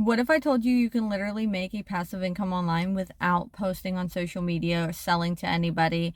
What if I told you you can literally make a passive income online without posting on social media or selling to anybody,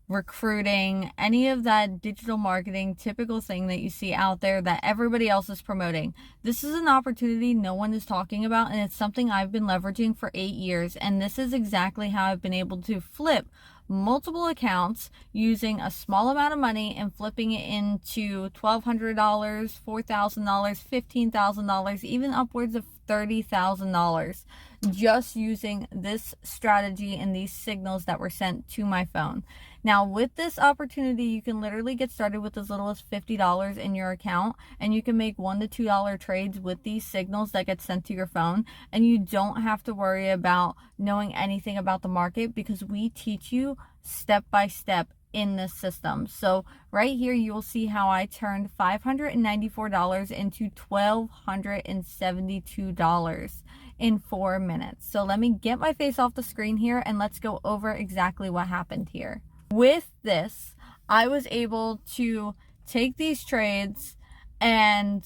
recruiting, any of that digital marketing typical thing that you see out there that everybody else is promoting? This is an opportunity no one is talking about, and it's something I've been leveraging for 8 years, and this is exactly how I've been able to flip multiple accounts using a small amount of money and flipping it into $1,200, $4,000, $15,000, even upwards of $30,000, just using this strategy and these signals that were sent to my phone. Now, with this opportunity, you can literally get started with as little as $50 in your account, and you can make $1 to $2 trades with these signals that get sent to your phone, and you don't have to worry about knowing anything about the market, because we teach you step by step in this system. So right here, you will see how I turned $594 into $1,272 in 4 minutes. So let me get my face off the screen here and let's go over exactly what happened here. With this, I was able to take these trades and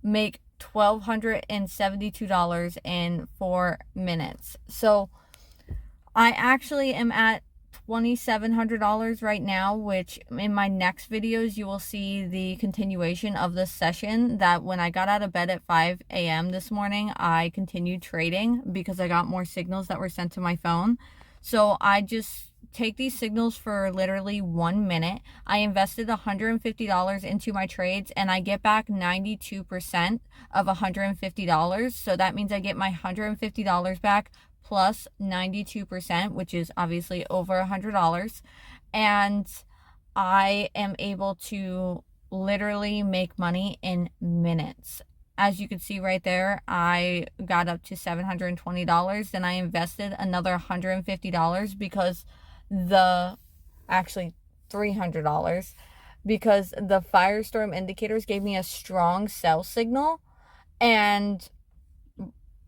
make $1,272 in 4 minutes. So I actually am at $2,700 right now, which in my next videos you will see the continuation of this session. That when I got out of bed at 5 a.m. this morning, I continued trading because I got more signals that were sent to my phone. So I just take these signals for literally 1 minute. I invested $150 into my trades, and I get back 92% of $150. So that means I get my $150 back plus 92%, which is obviously over $100. And I am able to literally make money in minutes. As you can see right there, I got up to $720. Then I invested another $150 because actually $300, because the Firestorm Indicators gave me a strong sell signal, and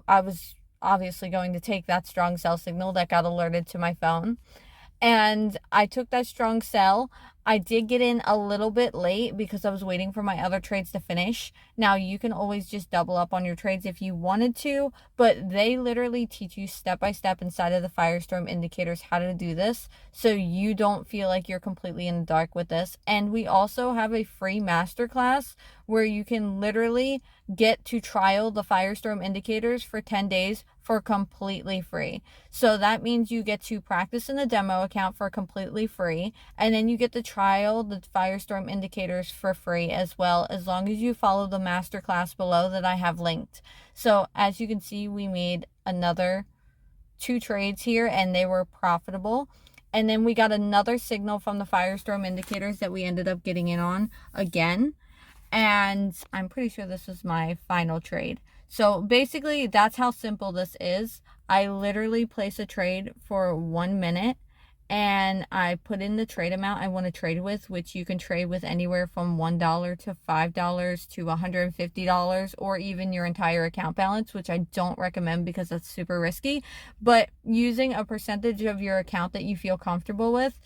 I was obviously going to take that strong sell signal that got alerted to my phone. And I took that strong sell. I did get in a little bit late because I was waiting for my other trades to finish. Now, you can always just double up on your trades if you wanted to, but they literally teach you step by step inside of the Firestorm Indicators how to do this, so you don't feel like you're completely in the dark with this. And we also have a free masterclass where you can literally get to trial the Firestorm Indicators for 10 days for completely free. So that means you get to practice in the demo account for completely free, and then you get to trial the Firestorm Indicators for free as well, as long as you follow the masterclass below that I have linked. So as you can see, we made another 2 trades here, and they were profitable. And then we got another signal from the Firestorm Indicators that we ended up getting in on again. And I'm pretty sure this is my final trade. So basically, that's how simple this is. I literally place a trade for 1 minute, and I put in the trade amount I want to trade with, which you can trade with anywhere from $1 to $5 to $150, or even your entire account balance, which I don't recommend because that's super risky. But using a percentage of your account that you feel comfortable with.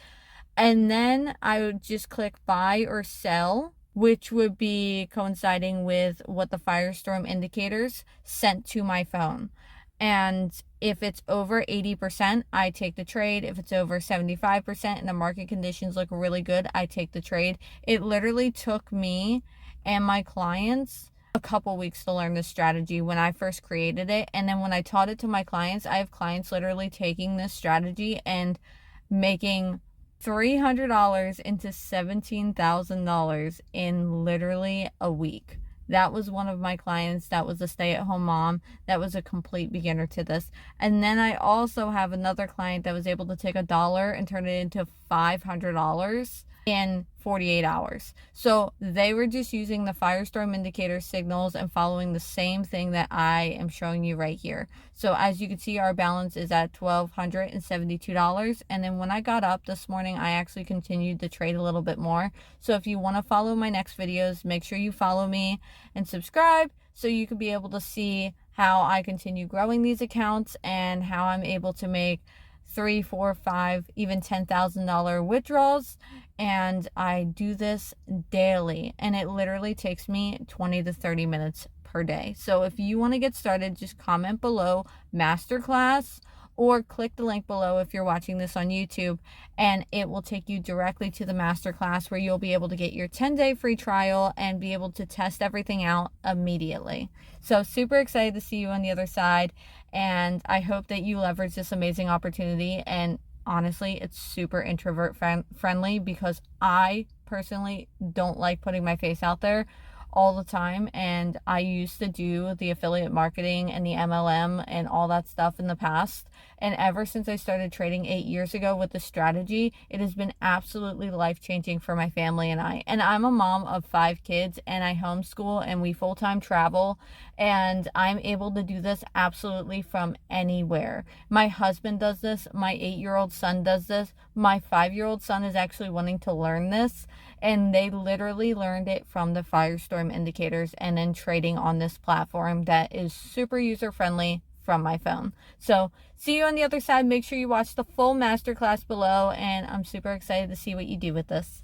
And then I would just click buy or sell, which would be coinciding with what the Firestorm Indicators sent to my phone. And if it's over 80%, I take the trade. If it's over 75% and the market conditions look really good, I take the trade. It literally took me and my clients a couple weeks to learn this strategy when I first created it. And then when I taught it to my clients, I have clients literally taking this strategy and making $300 into $17,000 in literally a week. That was one of my clients. That was a stay-at-home mom. That was a complete beginner to this. And then I also have another client that was able to take $1 and turn it into $500 in 48 hours. So they were just using the Firestorm Indicator signals and following the same thing that I am showing you right here. So as you can see, our balance is at $1,272. And then when I got up this morning, I actually continued the trade a little bit more. So if you want to follow my next videos, make sure you follow me and subscribe so you can be able to see how I continue growing these accounts and how I'm able to make $3, $4, $5, even $10,000 withdrawals. And I do this daily, and it literally takes me 20 to 30 minutes per day. So if you want to get started, just comment below Masterclass or click the link below if you're watching this on YouTube, and it will take you directly to the masterclass where you'll be able to get your 10-day free trial and be able to test everything out immediately. So super excited to see you on the other side, and I hope that you leverage this amazing opportunity. And honestly, it's super introvert friendly because I personally don't like putting my face out there all the time, and I used to do the affiliate marketing and the MLM and all that stuff in the past, and ever since I started trading 8 years ago with the strategy, it has been absolutely life-changing for my family and I. And I'm a mom of 5 kids, and I homeschool, and we full-time travel, and I'm able to do this absolutely from anywhere. My husband does this, my 8-year-old son does this, my 5-year-old son is actually wanting to learn this, and they literally learned it from the Firestorm Indicators and then trading on this platform that is super user-friendly from my phone. So see you on the other side. Make sure you watch the full masterclass below, and I'm super excited to see what you do with this.